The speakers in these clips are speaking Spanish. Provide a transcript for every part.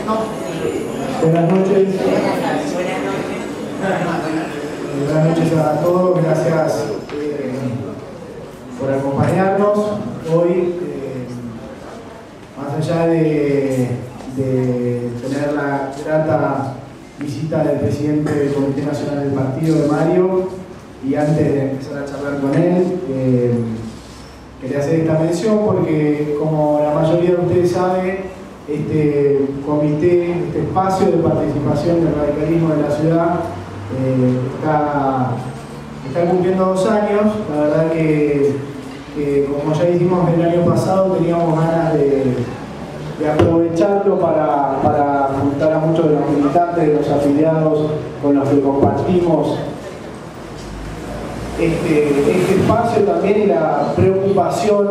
Buenas noches. Buenas noches a todos. Gracias por acompañarnos. Hoy, más allá de tener la grata visita del presidente del Comité Nacional del Partido, de Mario, y antes de empezar a charlar con él, quería hacer esta mención porque, como la mayoría de ustedes sabe, este comité, este espacio de participación del radicalismo de la ciudad está cumpliendo 2 años. La verdad que como ya hicimos el año pasado, teníamos ganas de aprovecharlo para juntar a muchos de los militantes, de los afiliados con los que compartimos este espacio también, y la preocupación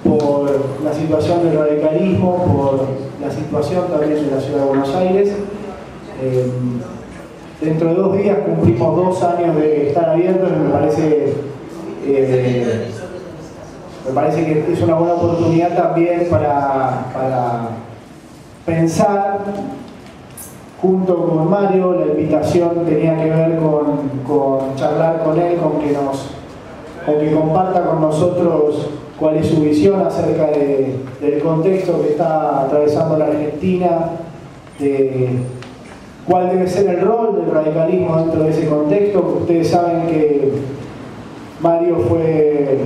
por la situación del radicalismo, por la situación también de la ciudad de Buenos Aires. Dentro de 2 días cumplimos 2 años de estar abiertos, y me parece que es una buena oportunidad también para pensar junto con Mario. La invitación tenía que ver con charlar con él, con que comparta con nosotros cuál es su visión acerca del contexto que está atravesando la Argentina, de cuál debe ser el rol del radicalismo dentro de ese contexto. Ustedes saben que Mario fue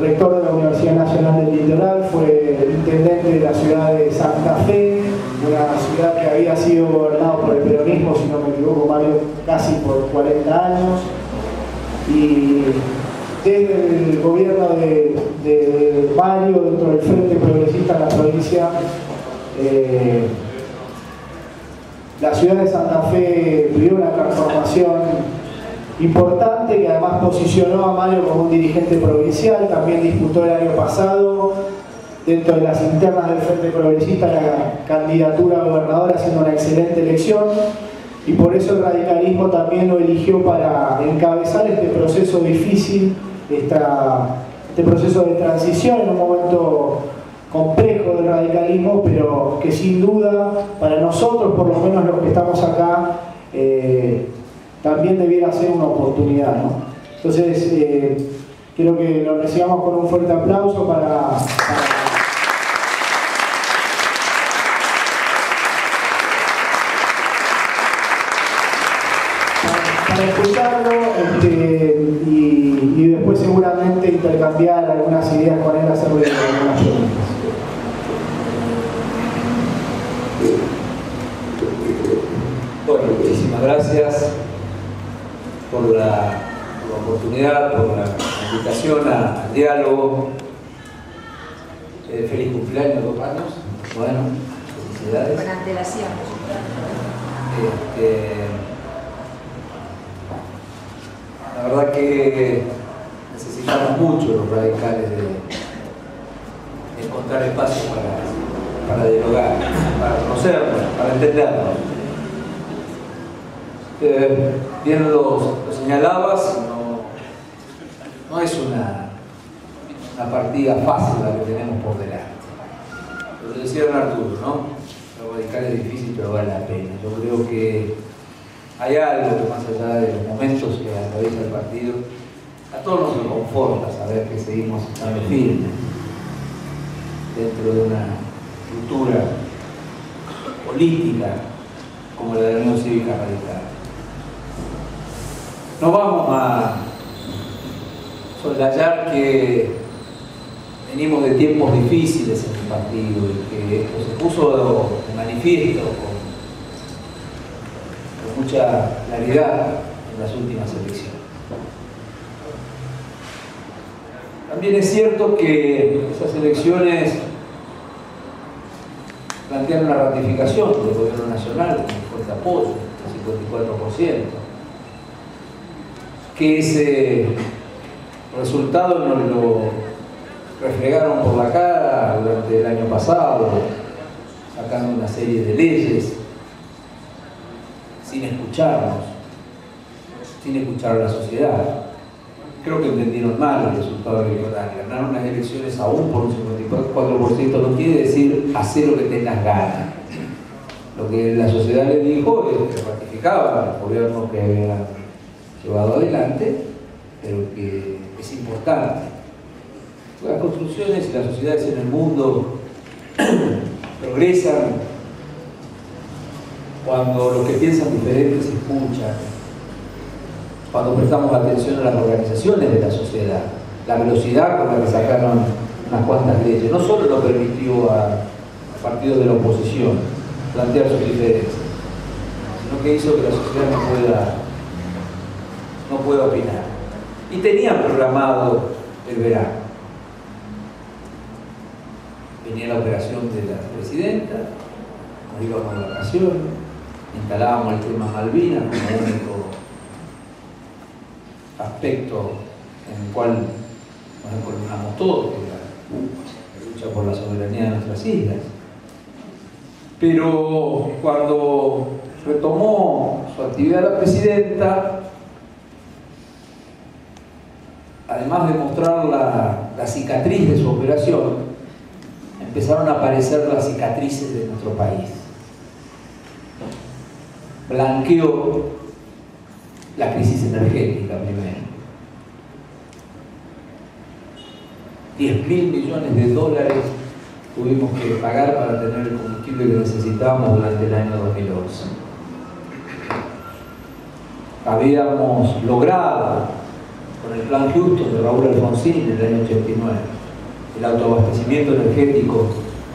rector de la Universidad Nacional del Litoral, fue intendente de la ciudad de Santa Fe, una ciudad que había sido gobernada por el peronismo, si no me equivoco, Mario, casi por 40 años. Y desde el gobierno de Mario, dentro del Frente Progresista en la provincia, la ciudad de Santa Fe vivió una transformación importante, que además posicionó a Mario como un dirigente provincial. También disputó el año pasado, dentro de las internas del Frente Progresista, la candidatura a gobernador, haciendo una excelente elección, y por eso el radicalismo también lo eligió para encabezar este proceso difícil, este proceso de transición en un momento complejo del radicalismo, pero que sin duda para nosotros, por lo menos los que estamos acá, también debiera ser una oportunidad, ¿no? Entonces, quiero que lo recibamos con un fuerte aplauso para escucharlo, y después seguramente intercambiar algunas ideas con él, hacerle algunas preguntas. Bueno, muchísimas gracias por la oportunidad, por la invitación al diálogo. Feliz cumpleaños, 2 años. Bueno, felicidades. Con antelación. La verdad que necesitamos mucho los radicales de encontrar espacios para dialogar, para conocernos, para entendernos. Bien lo señalabas, no es una partida fácil la que tenemos por delante. Lo decía Arturo, ¿no? Lo radical es difícil, pero vale la pena. Yo creo que hay algo que, más allá de los momentos que atraviesa el partido, a todos nos reconforta saber que seguimos estando firmes dentro de una estructura política como la de la Unión Cívica Radical. No vamos a soslayar que venimos de tiempos difíciles en el partido, y que esto se puso de manifiesto con mucha claridad en las últimas elecciones. También es cierto que esas elecciones plantearon una ratificación del gobierno nacional con fuerte apoyo, el 54%. Que ese resultado nos lo refregaron por la cara durante el año pasado, sacando una serie de leyes sin escucharnos, sin escuchar a la sociedad. Creo que entendieron mal el resultado electoral. Ganaron las elecciones aún por un 54%, no quiere decir hacer lo que tengas ganas. Lo que la sociedad le dijo es que ratificaba el gobierno que había llevado adelante, pero que es importante. Las construcciones y las sociedades en el mundo progresan cuando los que piensan diferente se escuchan, cuando prestamos atención a las organizaciones de la sociedad. La velocidad con la que sacaron unas cuantas leyes no solo lo permitió a partidos de la oposición plantear sus diferencias, sino que hizo que la sociedad no pueda opinar. Y tenían programado el verano. Venía la operación de la presidenta, nos íbamos de vacaciones, instalábamos el tema Malvinas como único aspecto en el cual nos encolumnamos todos, que es la lucha por la soberanía de nuestras islas. Pero cuando retomó su actividad la presidenta, además de mostrar la cicatriz de su operación, empezaron a aparecer las cicatrices de nuestro país. Blanqueó la crisis energética primero. 10.000 millones de dólares tuvimos que pagar para tener el combustible que necesitábamos durante el año 2011. Habíamos logrado, con el plan Houston de Raúl Alfonsín en el año 89, el autoabastecimiento energético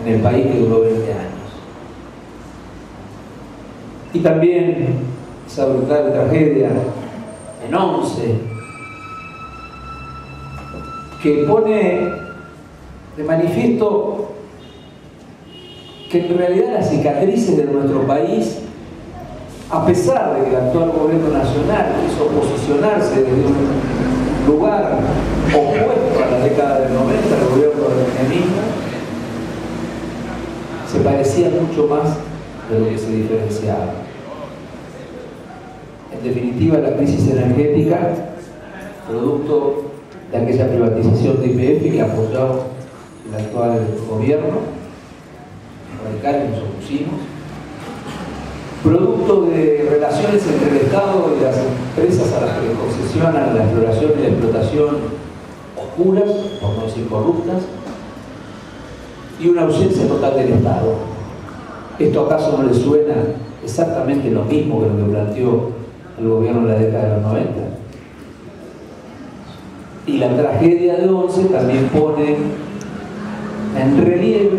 en el país que duró 20 años. Y también esa brutal tragedia en Once, que pone de manifiesto que en realidad las cicatrices de nuestro país, a pesar de que el actual gobierno nacional quiso posicionarse desde un lugar opuesto a la década del 90, el gobierno del menemismo, se parecía mucho más de lo que se diferenciaba. En definitiva, la crisis energética, producto de aquella privatización de YPF que apoyó el actual gobierno, radicales nos opusimos, producto de relaciones entre el Estado y las empresas a las que concesionan la exploración y la explotación oscuras, por no decir corruptas, y una ausencia total del Estado. ¿Esto acaso no le suena exactamente lo mismo que lo que planteó el gobierno en la década de los 90? Y la tragedia de Once también pone en relieve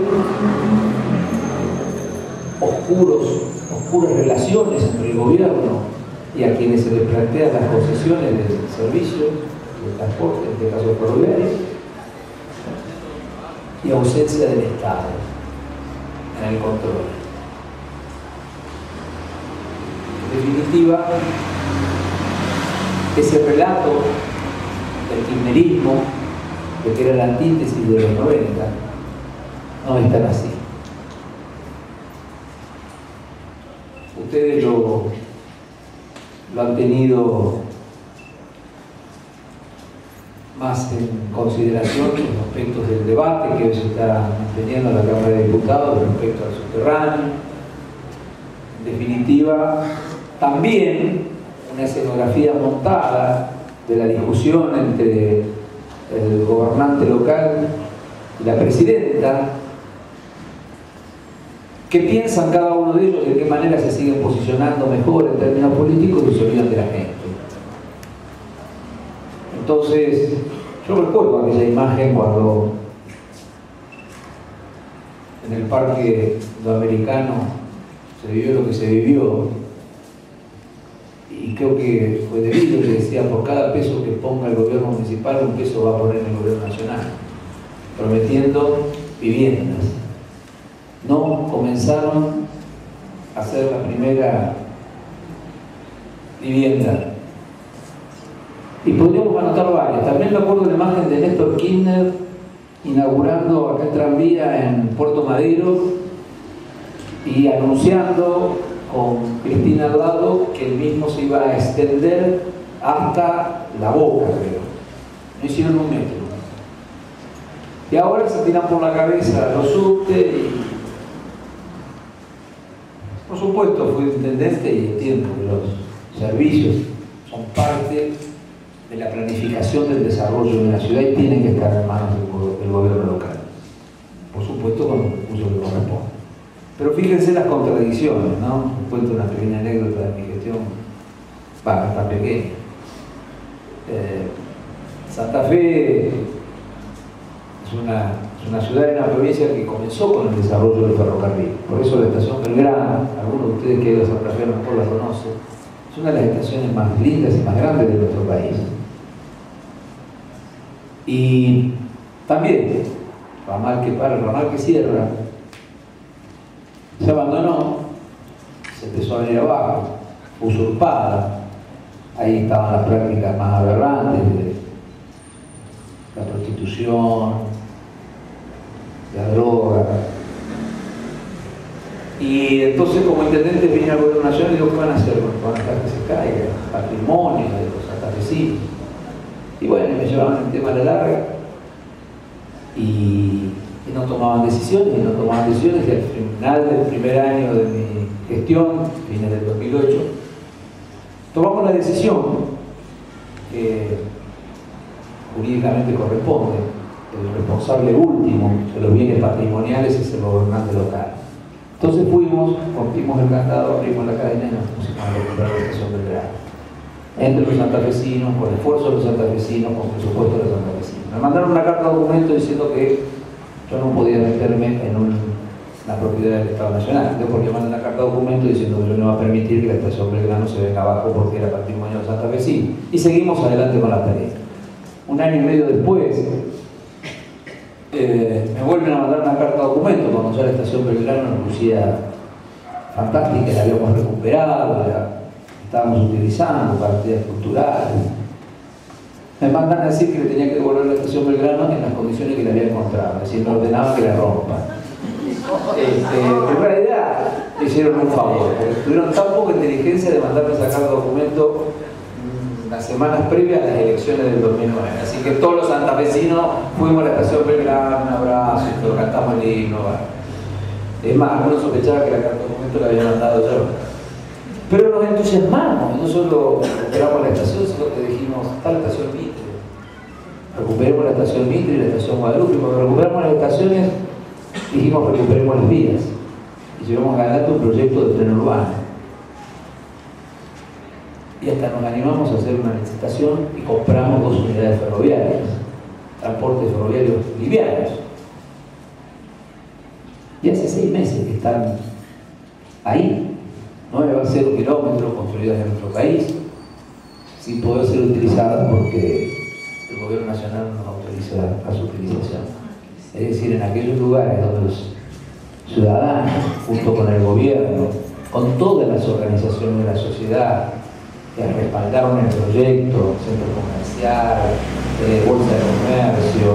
oscuras relaciones entre el gobierno y a quienes se les plantean las concesiones de servicios, de transporte, en este caso ferroviario, y ausencia del Estado en el control. En definitiva, ese relato del kirchnerismo, de que era la antítesis de los 90, no es tan así. Ustedes lo han tenido más en consideración los aspectos del debate que hoy se está manteniendo en la Cámara de Diputados respecto al subterráneo. En definitiva, también una escenografía montada de la discusión entre el gobernante local y la presidenta, que piensan cada uno de ellos de qué manera se siguen posicionando mejor en términos políticos y se olvidan de la gente. Entonces, yo recuerdo aquella imagen cuando en el Parque Sudamericano se vivió lo que se vivió, y creo que fue debido, que decía, por cada peso que ponga el gobierno municipal, un peso va a poner el gobierno nacional, prometiendo viviendas. No comenzaron a hacer la primera vivienda. Y podríamos anotar varias. También me acuerdo de la imagen de Néstor Kirchner inaugurando acá el tranvía en Puerto Madero y anunciando con Cristina al lado que el mismo se iba a extender hasta La Boca, creo. No hicieron un metro. Y ahora se tiran por la cabeza los subtes Por supuesto, fui intendente y entiendo que los servicios son parte de la planificación del desarrollo de una ciudad y tienen que estar en manos del gobierno local. Por supuesto, con los recursos que corresponden. Pero fíjense las contradicciones, ¿no? Cuento una pequeña anécdota de mi gestión, tan pequeña. Santa Fe es una ciudad en la provincia que comenzó con el desarrollo del ferrocarril. Por eso la estación Belgrano, algunos de ustedes que han ido a Santa Fe a lo mejor la conocen, es una de las estaciones más lindas y más grandes de nuestro país. Y también, ramal que para, ramal que cierra, se abandonó, se empezó a venir abajo, usurpada. Ahí estaban las prácticas más aberrantes de la prostitución, la droga. Y entonces, como intendente, vine al gobierno nacional y digo, ¿qué van a hacer? Van a dejar que se caiga, patrimonio de los santafesinos. Y bueno, me llevaban el tema a la larga y no tomaban decisiones, y al final del primer año de mi gestión, fines del 2008, tomamos la decisión que jurídicamente corresponde. El responsable último de los bienes patrimoniales es el gobernante local. Entonces fuimos, rompimos el candado, abrimos la cadena y nos pusimos a recuperar la estación del Belgrano. Entre los santafesinos, con esfuerzo de los santafesinos, con presupuesto de los santafesinos. Me mandaron una carta de documento diciendo que yo no podía meterme en una propiedad del Estado Nacional. Yo porque mandé una carta de documento diciendo que yo no iba a permitir que la estación Belgrano se venga abajo porque era patrimonio de santafesinos. Y seguimos adelante con la tarea. Un año y medio después, me vuelven a mandar una carta de documento cuando ya la estación Belgrano nos lucía fantástica, la habíamos recuperado, estábamos utilizando para actividades culturales. Me mandan a decir que le tenía que devolver la estación Belgrano en las condiciones que la había encontrado, es decir, me ordenaba que la rompa. En realidad me hicieron un favor, porque tuvieron tan poca inteligencia de mandarme a sacar documento las semanas previas a las elecciones del 2009. Así que todos los santafesinos fuimos a la estación Belgrano, un abrazo, y todo, cantamos el himno. Es más, algunos sospechaban que la carta de documento la había mandado yo. Pero nos entusiasmamos, no solo recuperamos la estación, sino que dijimos, está la estación Mitre. Recuperemos la estación Mitre y la estación Guadalupe. Cuando recuperamos las estaciones, dijimos, recuperemos las vías. Y llevamos adelante un proyecto de tren urbano. Y hasta nos animamos a hacer una licitación y compramos 2 unidades ferroviarias, transportes ferroviarios livianos. Y hace 6 meses que están ahí, 9,0 kilómetros construidas en nuestro país, sin poder ser utilizadas porque el gobierno nacional no autoriza a su utilización. Es decir, en aquellos lugares donde los ciudadanos, junto con el gobierno, con todas las organizaciones de la sociedad, que respaldaron el proyecto, centro comercial, bolsa de comercio,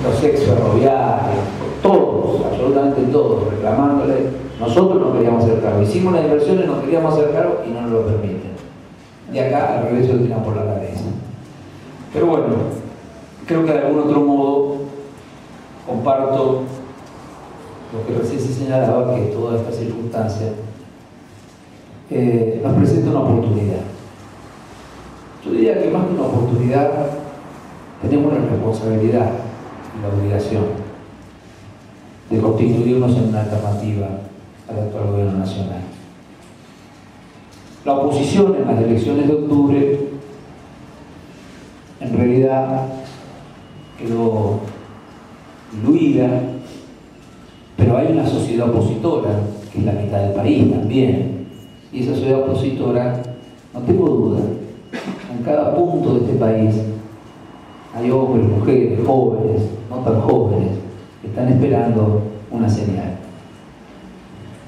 los ex ferroviarios, todos, absolutamente todos, reclamándole. Nosotros no queríamos hacer cargo, hicimos las inversiones, no queríamos hacer cargo y no nos lo permiten. Y acá al revés lo tiran por la cabeza. Pero bueno, creo que de algún otro modo comparto lo que recién se señalaba, que toda esta circunstancia nos presenta una oportunidad. Yo diría que más que una oportunidad, tenemos la responsabilidad y la obligación de constituirnos en una alternativa al actual gobierno nacional. La oposición en las elecciones de octubre en realidad quedó diluida, pero hay una sociedad opositora, que es la mitad del país también. Y esa sociedad opositora, no tengo duda, en cada punto de este país hay hombres, mujeres, jóvenes, no tan jóvenes, que están esperando una señal.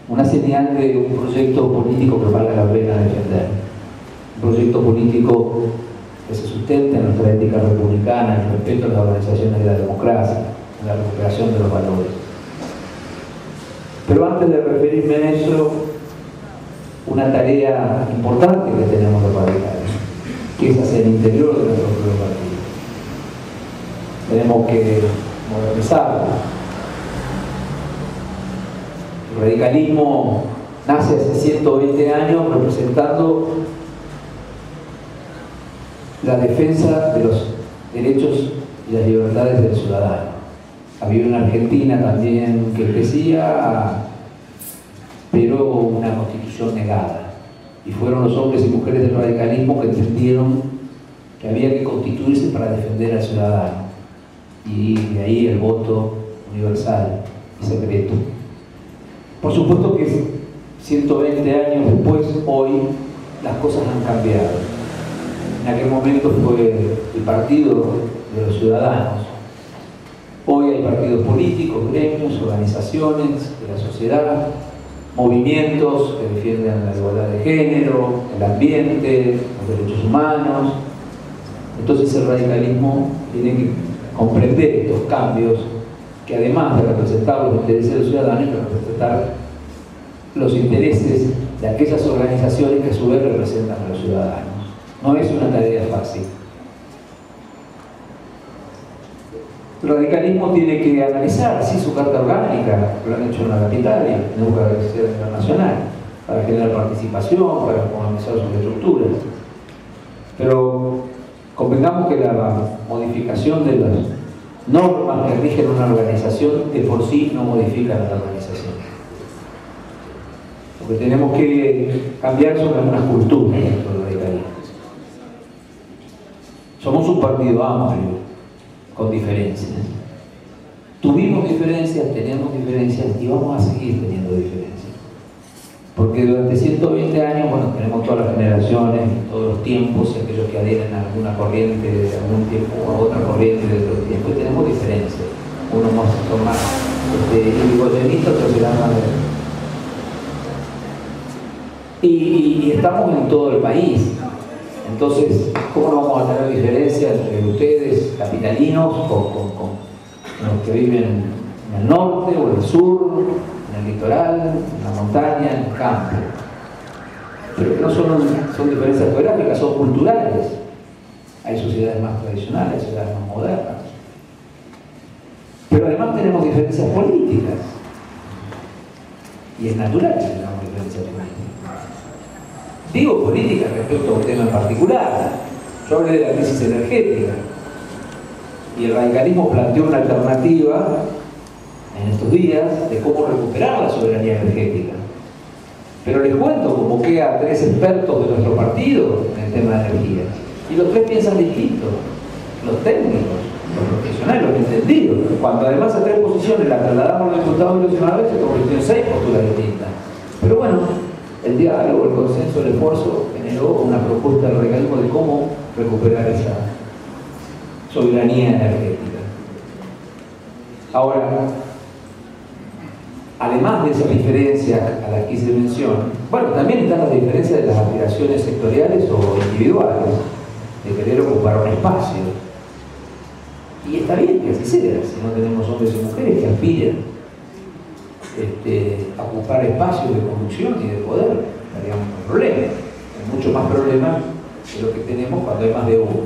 Una señal de un proyecto político que valga la pena defender. Un proyecto político que se sustente en nuestra ética republicana, en el respeto a las organizaciones de la democracia, en la recuperación de los valores. Pero antes de referirme a eso, una tarea importante que tenemos los radicales, que es hacia el interior de nuestro propio partido. Tenemos que modernizarlo. El radicalismo nace hace 120 años representando la defensa de los derechos y las libertades del ciudadano. Había una Argentina también que crecía, pero una constitución negada. Y fueron los hombres y mujeres del radicalismo que entendieron que había que constituirse para defender al ciudadano. Y de ahí el voto universal y secreto. Por supuesto que 120 años después, hoy, las cosas han cambiado. En aquel momento fue el partido de los ciudadanos. Hoy hay partidos políticos, gremios, organizaciones de la sociedad, movimientos que defienden la igualdad de género, el ambiente, los derechos humanos. Entonces el radicalismo tiene que comprender estos cambios que, además de representar los intereses de los ciudadanos, hay que representar los intereses de aquellas organizaciones que a su vez representan a los ciudadanos. No es una tarea fácil. El radicalismo tiene que analizar, sí, su carta orgánica, lo han hecho en la capital y en la Universidad Internacional, para generar participación, para modernizar sus estructuras. Pero convengamos que la modificación de las normas que rigen una organización de por sí no modifican a la organización. Lo que tenemos que cambiar son algunas culturas dentro del radicalismo. Somos un partido amplio, con diferencias. Tuvimos diferencias, tenemos diferencias y vamos a seguir teniendo diferencias. Porque durante 120 años, bueno, tenemos todas las generaciones, todos los tiempos, y aquellos que adhieren a alguna corriente de algún tiempo o a otra corriente de otro tiempo, y tenemos diferencias. Unos son más irigoyenistas, otros serán más y estamos en todo el país. Entonces, ¿cómo no vamos a tener diferencias entre ustedes, capitalinos, con los que viven en el norte o en el sur, en el litoral, en la montaña, en el campo? Pero que no son diferencias geográficas, son culturales. Hay sociedades más tradicionales, sociedades más modernas. Pero además tenemos diferencias políticas. Y es natural que tengamos diferencias políticas. Digo política respecto a un tema en particular. Yo hablé de la crisis energética y el radicalismo planteó una alternativa en estos días de cómo recuperar la soberanía energética. Pero les cuento, convoqué a 3 expertos de nuestro partido en el tema de energía y los 3 piensan distinto, los técnicos, los profesionales, los entendidos. Cuando además a 3 posiciones las trasladamos a los diputados y los senadores, se convirtió en 6 posturas distintas. Pero bueno, el diálogo, el consenso, el esfuerzo generó una propuesta del radicalismo de cómo recuperar esa soberanía energética. Ahora, además de esas diferencias a las que hice mención, bueno, también están las diferencias de las aspiraciones sectoriales o individuales, de querer ocupar un espacio. Y está bien que así sea, si no tenemos hombres y mujeres que aspiren a ocupar espacios de conducción y de poder, estaríamos con problemas. Hay mucho más problemas que lo que tenemos cuando hay más de uno.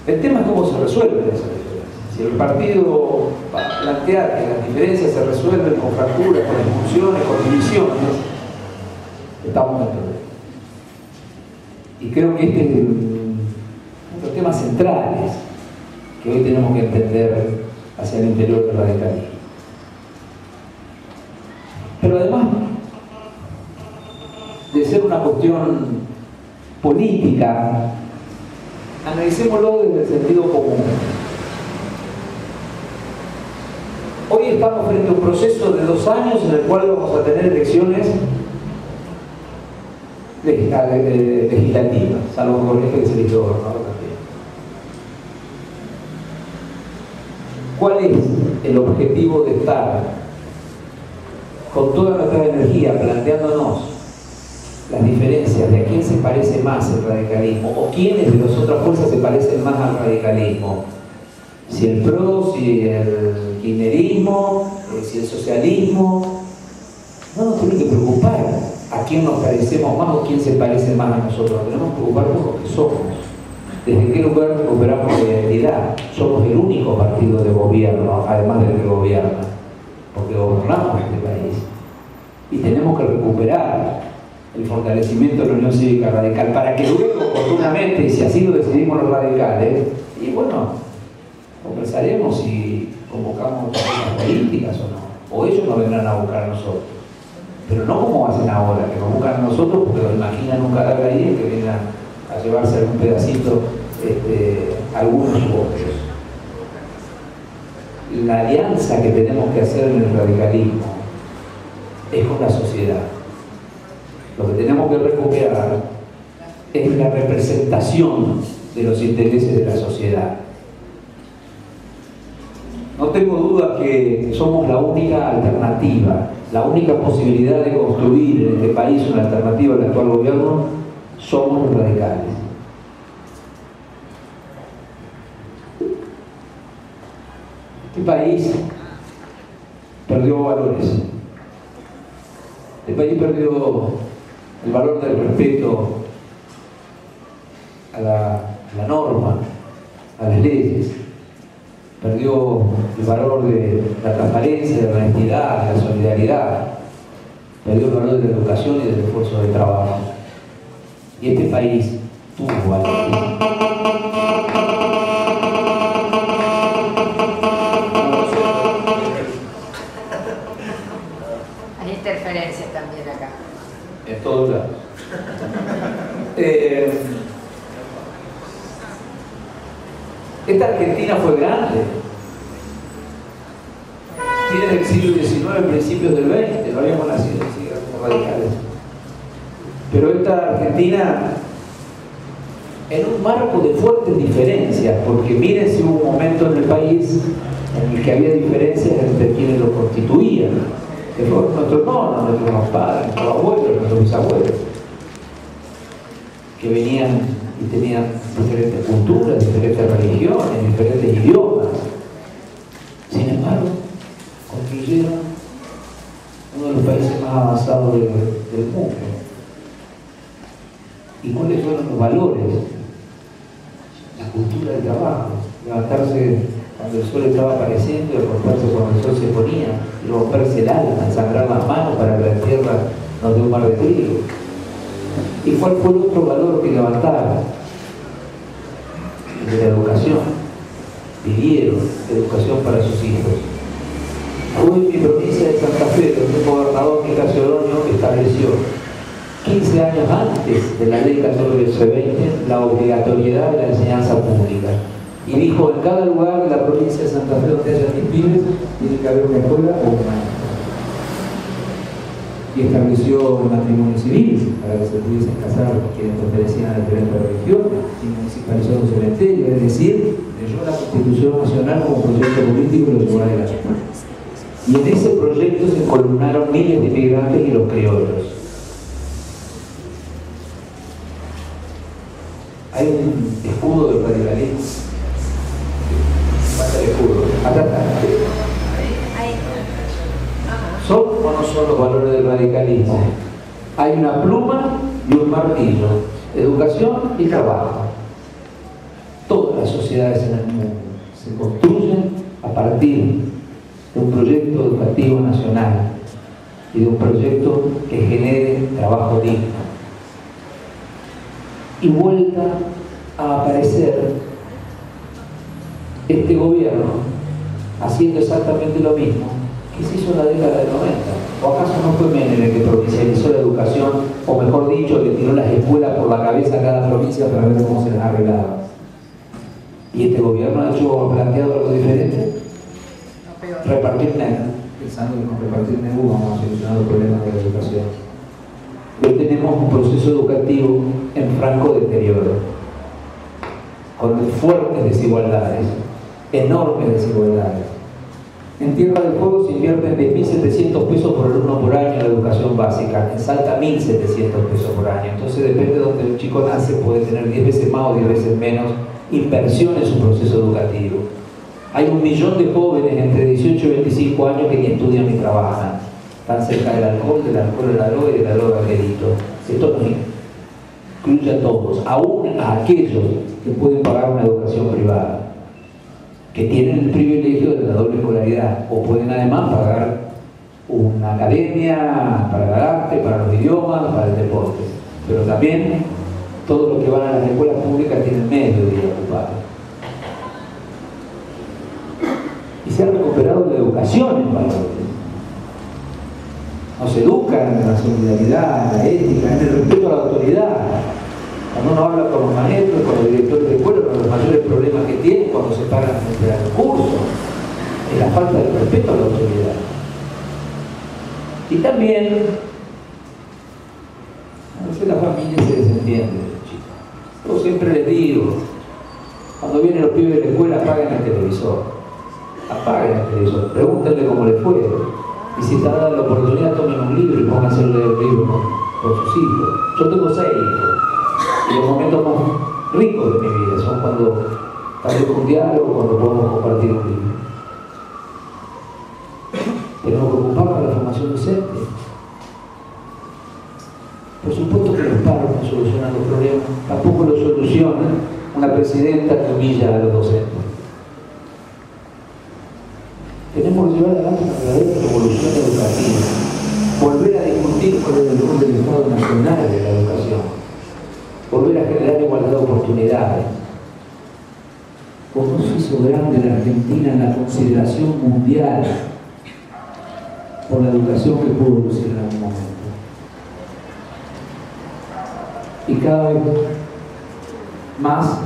El tema es cómo se resuelven esas diferencias. Si el partido va a plantear que las diferencias se resuelven con fracturas, con expulsiones, con divisiones, estamos en problema. Y creo que este es uno de los temas centrales que hoy tenemos que entender hacia el interior del radicalismo. Pero además de ser una cuestión política, analicémoslo desde el sentido común. Hoy estamos frente a un proceso de 2 años en el cual vamos a tener elecciones legislativas, salvo que Jorge que se eligió gobernador también. ¿Cuál es el objetivo de estar con toda nuestra energía planteándonos las diferencias de a quién se parece más el radicalismo o quiénes de las otras fuerzas se parecen más al radicalismo? Si el PRO, si el kirchnerismo, si el socialismo. No nos tiene que preocupar a quién nos parecemos más o quién se parece más a nosotros. Tenemos que preocupar por lo que somos. ¿Desde qué lugar recuperamos la identidad? Somos el único partido de gobierno, además del que gobierna. porque gobernamos este país. Y tenemos que recuperar el fortalecimiento de la Unión Cívica Radical para que luego, oportunamente, y si así lo decidimos los radicales, y bueno, conversaremos si convocamos otras políticas o no, o ellos nos vendrán a buscar a nosotros, pero no como hacen ahora, que nos buscan a nosotros porque lo imaginan un cadáver ahí y que vienen a llevarse algún pedacito, algunos otros. La alianza que tenemos que hacer en el radicalismo es con la sociedad. Lo que tenemos que recuperar es la representación de los intereses de la sociedad. No tengo duda que somos la única alternativa, la única posibilidad de construir en este país una alternativa al actual gobierno, somos los radicales. Este país perdió valores. Este país perdió el valor del respeto a la norma, a las leyes. Perdió el valor de la transparencia, de la honestidad, de la solidaridad. Perdió el valor de la educación y del esfuerzo de trabajo. Y este país tuvo valores. Hay interferencias también acá. En todos lados. Esta Argentina fue grande. Tiene del siglo XIX, principios del XX, no habíamos nacido así, como radicales. Pero esta Argentina, en un marco de fuertes diferencias, porque miren si hubo un momento en el país en el que había diferencias entre quienes lo constituían, que fueron nuestros nonos, nuestros padres, nuestros abuelos, nuestros bisabuelos, que venían y tenían diferentes culturas, diferentes religiones, diferentes idiomas. Sin embargo, construyeron uno de los países más avanzados del mundo. ¿Y cuáles fueron los valores? La cultura del trabajo, levantarse cuando el sol estaba apareciendo y acostarse cuando el sol se ponía, y romperse el alma, ensangrar las manos para que la tierra nos dé un mar de trigo. ¿Y cuál fue el otro valor que levantaron? El de la educación. Pidieron educación para sus hijos. Hoy en mi provincia de Santa Fe, donde el gobernador Nicasio Oroño estableció 15 años antes de la ley 1420 la obligatoriedad de la enseñanza pública. Y dijo, en cada lugar de la provincia de Santa Fe donde haya 10 pibes, tiene que haber una escuela o un maestro. Y estableció el matrimonio civil para que se pudiesen casar quienes pertenecían a diferentes religiones, y municipalizó un cementerio, es decir, leyó la Constitución Nacional como proyecto político y lo llevó adelante. Y en ese proyecto se columnaron miles de inmigrantes y los criollos. Hay un escudo del radicalismo. Falta el escudo. Acá está. ¿Son o no son los valores del radicalismo? Hay una pluma y un martillo. Educación y trabajo. Todas las sociedades en el mundo se construyen a partir de un proyecto educativo nacional y de un proyecto que genere trabajo digno. Y vuelta a aparecer este gobierno haciendo exactamente lo mismo que se hizo en la década del 90. ¿O acaso no fue Menem el que provincializó la educación, o mejor dicho, que tiró las escuelas por la cabeza a cada provincia para ver cómo se las arreglaba? ¿Y este gobierno ha planteado algo diferente? Repartir NEU, pensando que con repartir NEU vamos a solucionar los problemas de la educación. Hoy tenemos un proceso educativo en franco deterioro, con fuertes desigualdades, enormes desigualdades. En Tierra del Fuego se invierten 10.700 pesos por alumno por año en la educación básica, en Salta 1.700 pesos por año. Entonces depende de donde un chico nace, puede tener 10 veces más o 10 veces menos inversión en su proceso educativo. Hay 1 millón de jóvenes entre 18 y 25 años que ni estudian ni trabajan. Están cerca del alcohol de la droga y de la droga del delito. Esto nos incluye a todos, aún a aquellos que pueden pagar una educación privada, que tienen el privilegio de la doble escolaridad, o pueden además pagar una academia para el arte, para los idiomas, para el deporte, pero también todos los que van a las escuelas públicas tienen mediodía ocupado. Y se ha recuperado la educación en valores. Nos educan en la solidaridad, en la ética, en el respeto a la autoridad. Cuando uno habla con los maestros, con los directores de escuela, uno de los mayores problemas que tienen cuando se paran a entregar el curso es la falta de respeto a la autoridad. Y también, a veces la familia se desentiende de los chicos. Yo siempre les digo, cuando vienen los pibes de la escuela, apaguen el televisor. Apaguen el televisor, pregúntenle cómo les fue. Y si te dan la oportunidad, tomen un libro y pónganse a leer el libro con sus hijos. Yo tengo 6 hijos. Y los momentos más ricos de mi vida son cuando hacemos un diálogo, cuando podemos compartir un libro. Tenemos que ocuparnos de la formación docente. Por supuesto que los paros no solucionan los problemas, tampoco lo soluciona una presidenta que humilla a los docentes. Tenemos que llevar adelante una verdadera revolución educativa, volver a discutir por el rol del Estado Nacional de la educación, volver a generar igualdad de oportunidades. Como se hizo grande la Argentina en la consideración mundial por la educación que pudo lucir en algún momento. Y cada vez más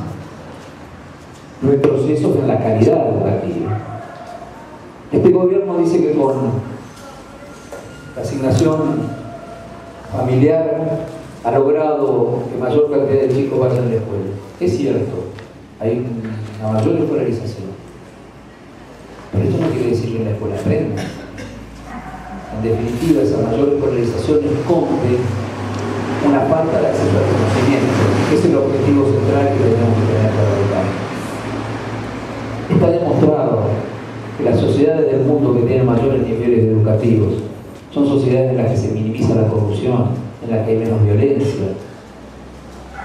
retrocesos en la calidad educativa. Este gobierno dice que con la asignación familiar ha logrado que mayor cantidad de chicos vayan a la escuela. Es cierto, hay una mayor escolarización. Pero esto no quiere decir que en la escuela aprendan. En definitiva, esa mayor escolarización esconde una falta de acceso al conocimiento. Ese es el objetivo central que tenemos que tener para educar. Está demostrado que las sociedades del mundo que tienen mayores niveles educativos son sociedades en las que se minimiza la corrupción, en las que hay menos violencia,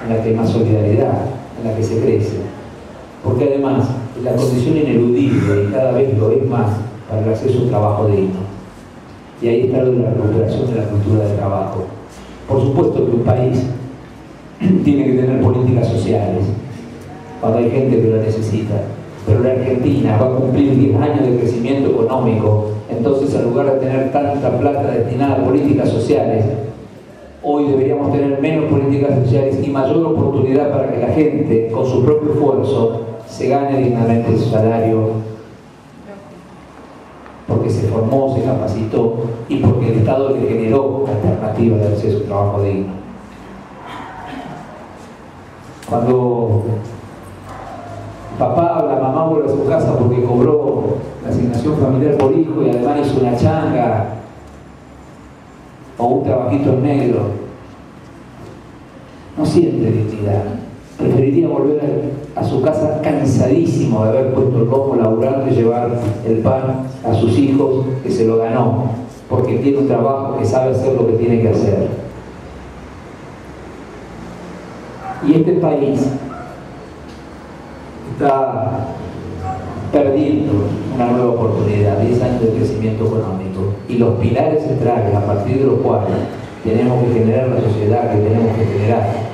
en las que hay más solidaridad, en las que se crece. Porque además, la condición ineludible, y cada vez lo es más, para el acceso a un trabajo digno. Y ahí está la recuperación de la cultura del trabajo. Por supuesto que un país tiene que tener políticas sociales, cuando hay gente que lo necesita. Pero la Argentina va a cumplir 10 años de crecimiento económico, entonces en lugar de tener tanta plata destinada a políticas sociales, hoy deberíamos tener menos políticas sociales y mayor oportunidad para que la gente, con su propio esfuerzo, se gane dignamente su salario, porque se formó, se capacitó y porque el Estado le generó alternativas de acceso a un trabajo digno. Cuando papá o la mamá vuelve a su casa porque cobró la asignación familiar por hijo y además hizo una changa o un trabajito en negro, no siente dignidad. Preferiría volver a su casa cansadísimo de haber puesto el lomo laburando y llevar el pan a sus hijos, que se lo ganó porque tiene un trabajo, que sabe hacer lo que tiene que hacer. Y este país está perdiendo una nueva oportunidad, 10 años de crecimiento económico, y los pilares centrales a partir de los cuales tenemos que generar la sociedad que tenemos que generar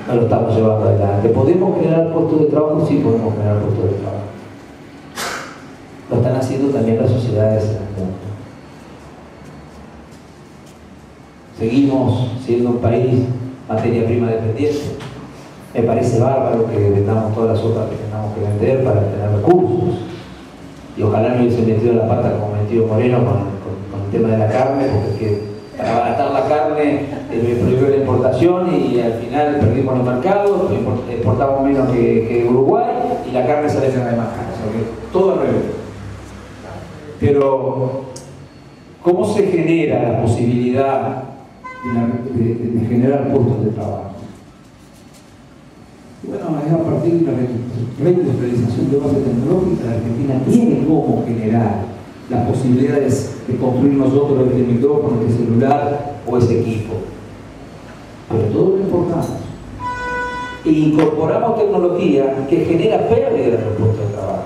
no lo estamos llevando adelante. ¿Podemos generar puestos de trabajo? Sí, podemos generar puestos de trabajo. Lo están haciendo también las sociedades en el mundo. Seguimos siendo un país materia prima dependiente. Me parece bárbaro que vendamos todas las sopas que tengamos que vender para tener recursos. Y ojalá no hubiese metido la pata como metido Moreno con el tema de la carne, porque es que para abaratar la carne prohibió la importación y al final perdimos los mercados, exportamos menos que Uruguay y la carne sale de más cara. O sea que todo al revés. Pero, ¿cómo se genera la posibilidad de generar puestos de trabajo? Bueno, es a partir de la reindustrialización de base tecnológica. La Argentina tiene cómo generar las posibilidades de construir nosotros este micrófono, este celular o ese equipo. Pero todo lo importamos. E incorporamos tecnología que genera pérdida de los puestos de trabajo.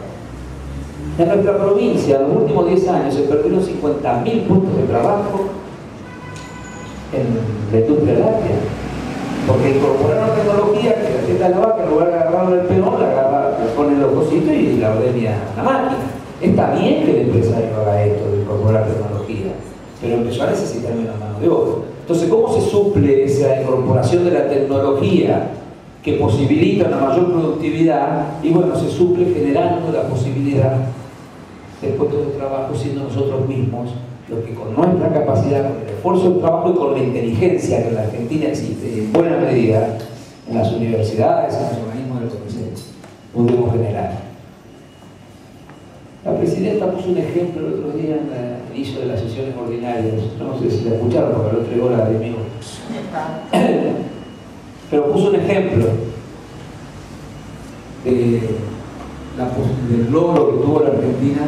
En nuestra provincia, en los últimos 10 años, se perdieron 50.000 puestos de trabajo en la industria láctea, porque incorporaron tecnología que la teta de la vaca, en lugar de agarrarlo del peón, la ponen los cositos y la ordena la máquina. Está bien que el empresario haga esto de incorporar tecnología, pero empezó a necesitar menos mano de obra. Entonces, ¿cómo se suple esa incorporación de la tecnología que posibilita una mayor productividad? Y bueno, se suple generando la posibilidad de puestos de trabajo, siendo nosotros mismos los que con nuestra capacidad, con el esfuerzo del trabajo y con la inteligencia que en la Argentina existe, en buena medida, en las universidades, en los organismos del CONICET, podemos generar. La presidenta puso un ejemplo el otro día en el inicio de las sesiones ordinarias. No sé si la escucharon porque lo entregó la de mí. Pero puso un ejemplo del logro que tuvo la Argentina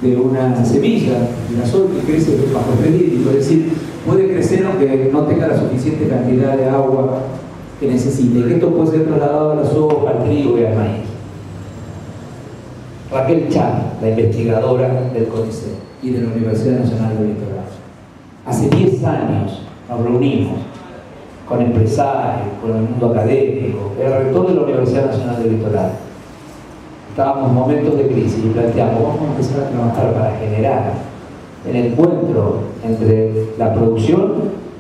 de una semilla, de la sol que crece bajo perímetro, es decir, puede crecer aunque no tenga la suficiente cantidad de agua que necesite, y que esto puede ser trasladado a la soja, al trigo y al maíz. Raquel Chan, la investigadora del CONICET y de la Universidad Nacional del Litoral. Hace 10 años nos reunimos con empresarios, con el mundo académico, el rector de la Universidad Nacional del Litoral. Estábamos en momentos de crisis y planteamos, vamos a empezar a trabajar para generar el encuentro entre la producción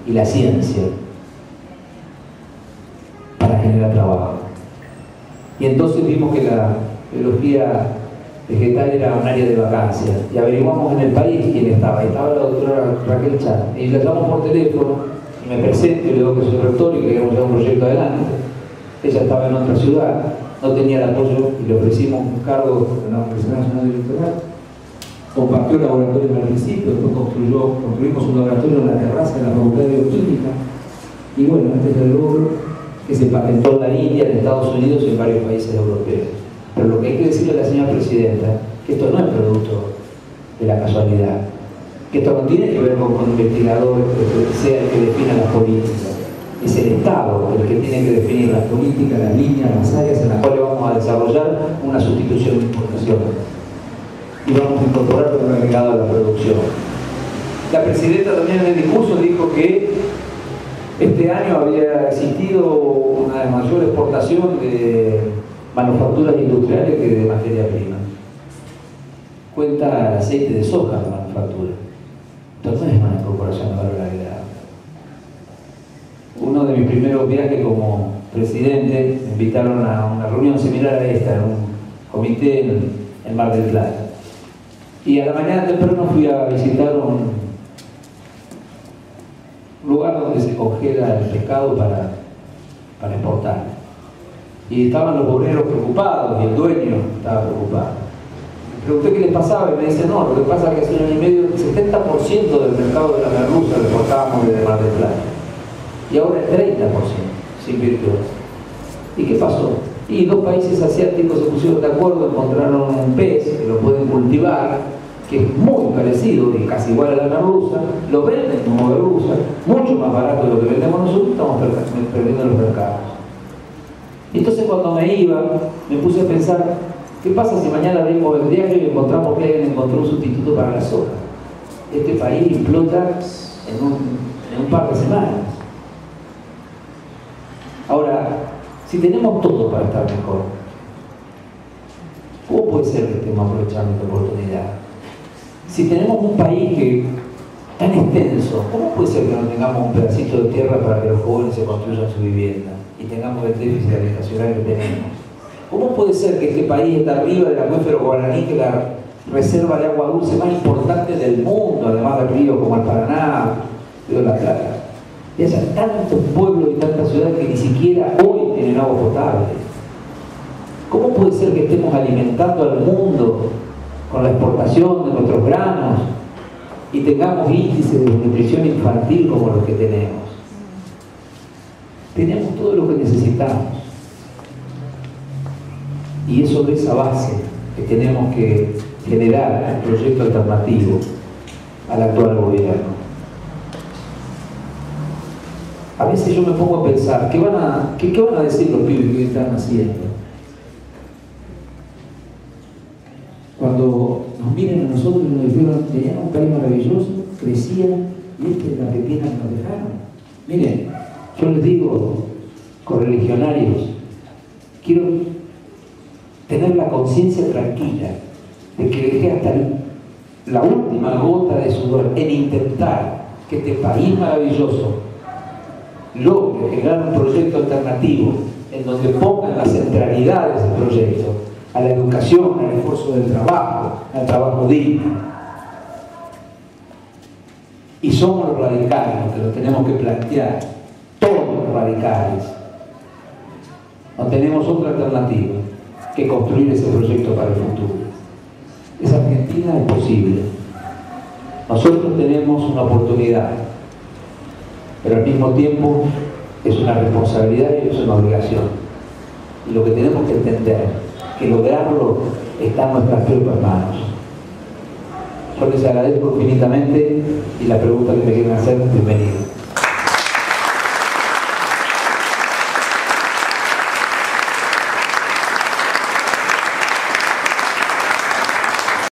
y la ciencia, para generar trabajo. Y entonces vimos que la biología vegetal era un área de vacancia y averiguamos en el país quién estaba. Ahí estaba la doctora Raquel Chan y la llamamos por teléfono y me presento y le digo que soy rector y que queremos llevar un proyecto adelante. Ella estaba en otra ciudad, no tenía el apoyo y le ofrecimos un cargo en la Universidad Nacional del Litoral. Compartió el laboratorio en el principio, después construimos un laboratorio en la terraza de la Facultad de Bioquímica y bueno, este es el logro que se patentó en la India, en Estados Unidos y en varios países europeos. Pero lo que hay que decirle a la señora presidenta, que esto no es producto de la casualidad, que esto no tiene que ver con un investigador que sea el que defina las políticas, es el Estado el que tiene que definir las políticas, las líneas, las áreas en las cuales vamos a desarrollar una sustitución de importación y vamos a incorporar un agregado a la producción. La presidenta también en el discurso dijo que este año había existido una mayor exportación de manufacturas industriales que de materia prima. Cuenta el aceite de soja de manufactura. Entonces no es una incorporación de valor agregado. Uno de mis primeros viajes como presidente me invitaron a una reunión similar a esta, en un comité en Mar del Plata. Y a la mañana temprano fui a visitar un lugar donde se congela el pescado para exportar. Y estaban los obreros preocupados y el dueño estaba preocupado. Le pregunté qué les pasaba y me dice, no, lo que pasa es que hace un año y medio el 70% del mercado de la merluza lo exportábamos desde Mar del Plata. Y ahora el 30% se invirtió. ¿Y qué pasó? Y dos países asiáticos se pusieron de acuerdo, encontraron un pez que lo pueden cultivar, que es muy parecido y casi igual a la merluza, lo venden como merluza, mucho más barato de lo que vendemos nosotros, estamos perdiendo los mercados. Y entonces cuando me iba, me puse a pensar, ¿qué pasa si mañana abrimos el diario y encontramos que alguien encontró un sustituto para la soja? Este país implota en un par de semanas. Ahora, si tenemos todo para estar mejor, ¿cómo puede ser que estemos aprovechando esta oportunidad? Si tenemos un país que tan extenso, ¿cómo puede ser que no tengamos un pedacito de tierra para que los jóvenes se construyan su vivienda y tengamos el déficit habitacional que tenemos? ¿Cómo puede ser que este país está arriba del acuífero guaraní, que es la reserva de agua dulce más importante del mundo, además de ríos como el Paraná, Río de la Plata, y haya tantos pueblos y tantas ciudades que ni siquiera hoy tienen agua potable? ¿Cómo puede ser que estemos alimentando al mundo con la exportación de nuestros granos y tengamos índices de nutrición infantil como los que tenemos? Tenemos todo lo que necesitamos. Y es sobre esa base que tenemos que generar un proyecto alternativo al actual gobierno. A veces yo me pongo a pensar, ¿qué van a decir los pibes que están haciendo? crecían y esta es la pequeña que nos dejaron. Miren, yo les digo, correligionarios, quiero tener la conciencia tranquila de que dejé hasta la última gota de sudor en intentar que este país maravilloso logre generar un proyecto alternativo en donde pongan la centralidad de ese proyecto a la educación, al esfuerzo del trabajo, al trabajo digno. Y somos los radicales los que lo tenemos que plantear, todos los radicales. No tenemos otra alternativa que construir ese proyecto para el futuro. Esa Argentina es posible. Nosotros tenemos una oportunidad, pero al mismo tiempo es una responsabilidad y es una obligación. Y lo que tenemos que entender, que lograrlo está en nuestras propias manos. Yo les agradezco infinitamente y la pregunta que me quieren hacer, bienvenido.